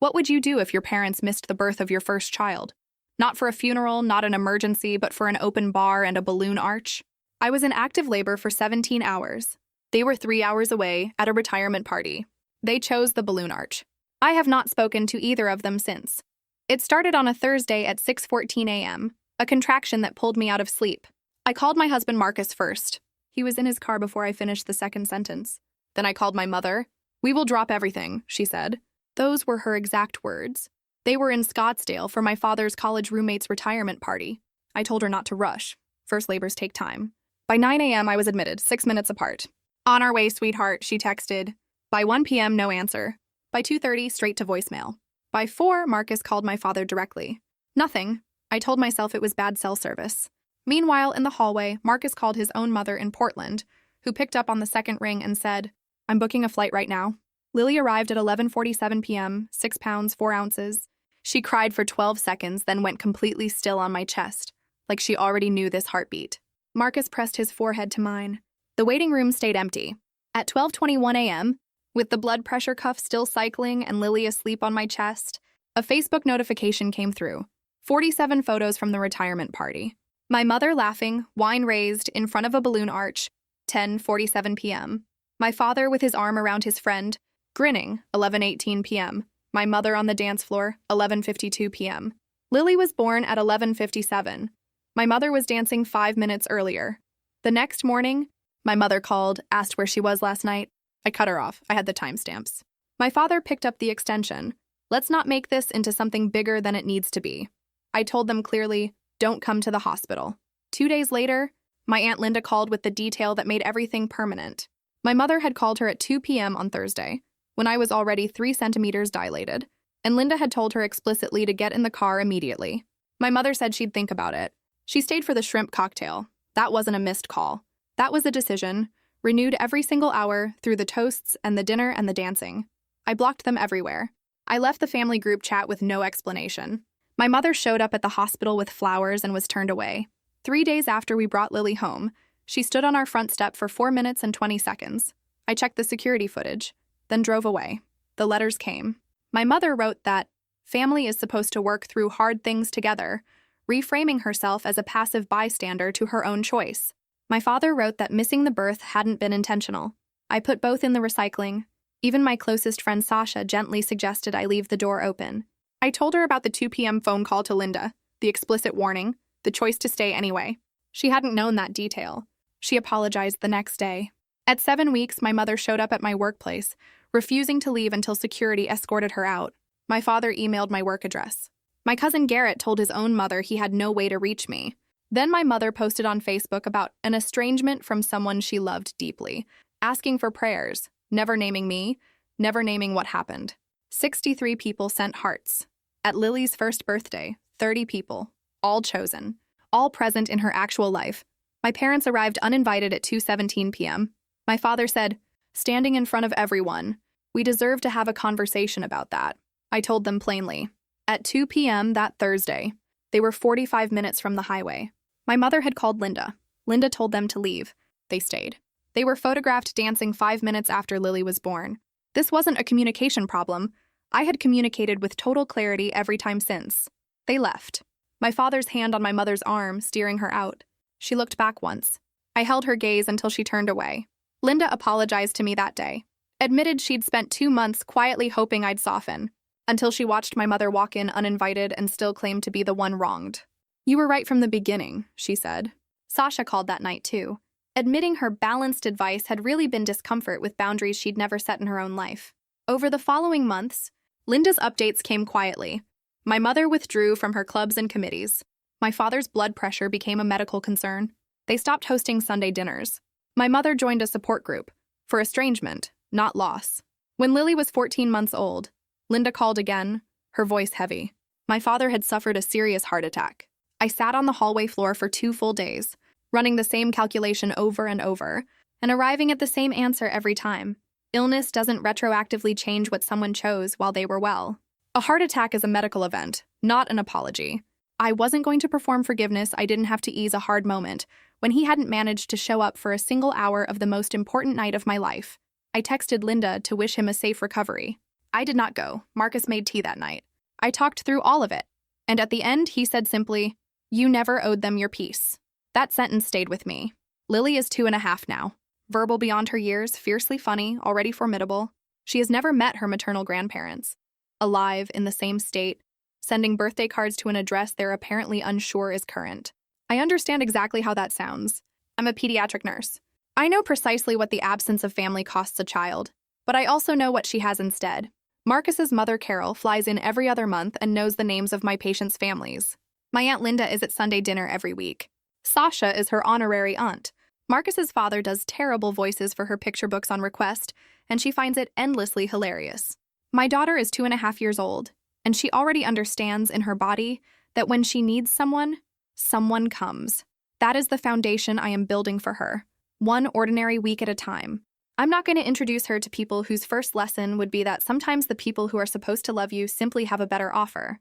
What would you do if your parents missed the birth of your first child? Not for a funeral, not an emergency, but for an open bar and a balloon arch? I was in active labor for 17 hours. They were 3 hours away at a retirement party. They chose the balloon arch. I have not spoken to either of them since. It started on a Thursday at 6:14 a.m., a contraction that pulled me out of sleep. I called my husband Marcus first. He was in his car before I finished the second sentence. Then I called my mother. "We will drop everything," she said. Those were her exact words. They were in Scottsdale for my father's college roommate's retirement party. I told her not to rush. First labors take time. By 9 a.m., I was admitted, 6 minutes apart. "On our way, sweetheart," she texted. By 1 p.m., no answer. By 2:30, straight to voicemail. By 4, Marcus called my father directly. Nothing. I told myself it was bad cell service. Meanwhile, in the hallway, Marcus called his own mother in Portland, who picked up on the second ring and said, "I'm booking a flight right now." Lily arrived at 11:47 p.m., 6 pounds, 4 ounces. She cried for 12 seconds, then went completely still on my chest, like she already knew this heartbeat. Marcus pressed his forehead to mine. The waiting room stayed empty. At 12:21 a.m., with the blood pressure cuff still cycling and Lily asleep on my chest, a Facebook notification came through. 47 photos from the retirement party. My mother laughing, wine raised, in front of a balloon arch, 10:47 p.m. My father with his arm around his friend, grinning, 11:18 p.m. My mother on the dance floor, 11:52 p.m. Lily was born at 11:57. My mother was dancing 5 minutes earlier. The next morning, my mother called, asked where she was last night. I cut her off. I had the timestamps. My father picked up the extension. "Let's not make this into something bigger than it needs to be." I told them clearly, "Don't come to the hospital." 2 days later, my Aunt Linda called with the detail that made everything permanent. My mother had called her at 2 p.m. on Thursday, when I was already 3 centimeters dilated, and Linda had told her explicitly to get in the car immediately. My mother said she'd think about it. She stayed for the shrimp cocktail. That wasn't a missed call. That was a decision, renewed every single hour through the toasts and the dinner and the dancing. I blocked them everywhere. I left the family group chat with no explanation. My mother showed up at the hospital with flowers and was turned away. 3 days after we brought Lily home, she stood on our front step for 4 minutes and 20 seconds. I checked the security footage, then drove away. The letters came. My mother wrote that family is supposed to work through hard things together, reframing herself as a passive bystander to her own choice. My father wrote that missing the birth hadn't been intentional. I put both in the recycling. Even my closest friend Sasha gently suggested I leave the door open. I told her about the 2 p.m. phone call to Linda, the explicit warning, the choice to stay anyway. She hadn't known that detail. She apologized the next day. At 7 weeks, my mother showed up at my workplace, refusing to leave until security escorted her out. My father emailed my work address. My cousin Garrett told his own mother he had no way to reach me. Then my mother posted on Facebook about an estrangement from someone she loved deeply, asking for prayers, never naming me, never naming what happened. 63 people sent hearts. At Lily's first birthday, 30 people, all chosen, all present in her actual life. My parents arrived uninvited at 2:17 p.m. My father said, standing in front of everyone, "We deserve to have a conversation about that." I told them plainly. At 2 p.m. that Thursday, they were 45 minutes from the highway. My mother had called Linda. Linda told them to leave. They stayed. They were photographed dancing 5 minutes after Lily was born. This wasn't a communication problem. I had communicated with total clarity every time since. They left. My father's hand on my mother's arm, steering her out. She looked back once. I held her gaze until she turned away. Linda apologized to me that day. Admitted she'd spent 2 months quietly hoping I'd soften, until she watched my mother walk in uninvited and still claimed to be the one wronged. "You were right from the beginning," she said. Sasha called that night too, admitting her balanced advice had really been discomfort with boundaries she'd never set in her own life. Over the following months, Linda's updates came quietly. My mother withdrew from her clubs and committees. My father's blood pressure became a medical concern. They stopped hosting Sunday dinners. My mother joined a support group for estrangement, not loss. When Lily was 14 months old, Linda called again, her voice heavy. My father had suffered a serious heart attack. I sat on the hallway floor for 2 full days, running the same calculation over and over, and arriving at the same answer every time. Illness doesn't retroactively change what someone chose while they were well. A heart attack is a medical event, not an apology. I wasn't going to perform forgiveness. I didn't have to ease a hard moment when he hadn't managed to show up for a single hour of the most important night of my life. I texted Linda to wish him a safe recovery. I did not go. Marcus made tea that night. I talked through all of it. And at the end, he said simply, "You never owed them your peace." That sentence stayed with me. Lily is 2.5 now. Verbal beyond her years, fiercely funny, already formidable. She has never met her maternal grandparents. Alive, in the same state, sending birthday cards to an address they're apparently unsure is current. I understand exactly how that sounds. I'm a pediatric nurse. I know precisely what the absence of family costs a child, but I also know what she has instead. Marcus's mother, Carol, flies in every other month and knows the names of my patients' families. My Aunt Linda is at Sunday dinner every week. Sasha is her honorary aunt. Marcus's father does terrible voices for her picture books on request, and she finds it endlessly hilarious. My daughter is 2.5 years old, and she already understands in her body that when she needs someone, someone comes. That is the foundation I am building for her, one ordinary week at a time. I'm not going to introduce her to people whose first lesson would be that sometimes the people who are supposed to love you simply have a better offer.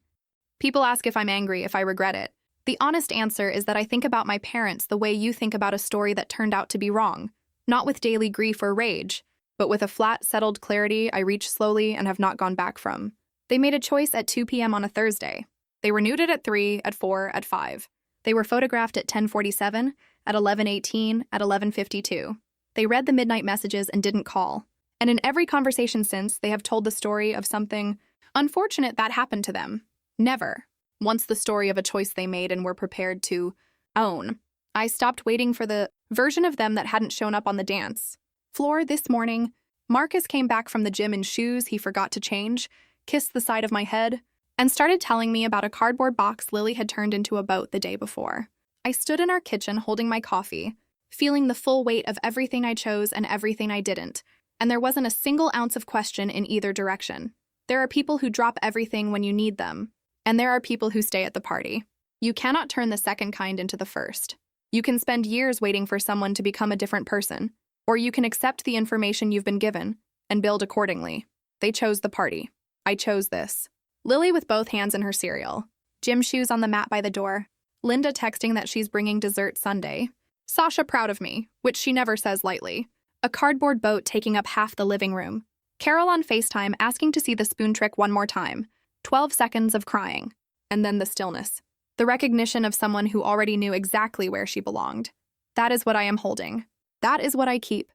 People ask if I'm angry, if I regret it. The honest answer is that I think about my parents the way you think about a story that turned out to be wrong, not with daily grief or rage, but with a flat, settled clarity I reach slowly and have not gone back from. They made a choice at 2 p.m. on a Thursday. They renewed it at 3, at 4, at 5. They were photographed at 10:47, at 11:18, at 11:52. They read the midnight messages and didn't call. And in every conversation since, they have told the story of something unfortunate that happened to them. Never. Once the story of a choice they made and were prepared to own. I stopped waiting for the version of them that hadn't shown up on the dance floor this morning. Marcus came back from the gym in shoes he forgot to change, kissed the side of my head, and started telling me about a cardboard box Lily had turned into a boat the day before. I stood in our kitchen holding my coffee, feeling the full weight of everything I chose and everything I didn't, and there wasn't a single ounce of question in either direction. There are people who drop everything when you need them, and there are people who stay at the party. You cannot turn the second kind into the first. You can spend years waiting for someone to become a different person, or you can accept the information you've been given and build accordingly. They chose the party. I chose this. Lily with both hands in her cereal. Gym shoes on the mat by the door. Linda texting that she's bringing dessert Sunday. Sasha proud of me, which she never says lightly. A cardboard boat taking up half the living room. Carol on FaceTime asking to see the spoon trick one more time. 12 seconds of crying. And then the stillness. The recognition of someone who already knew exactly where she belonged. That is what I am holding. That is what I keep.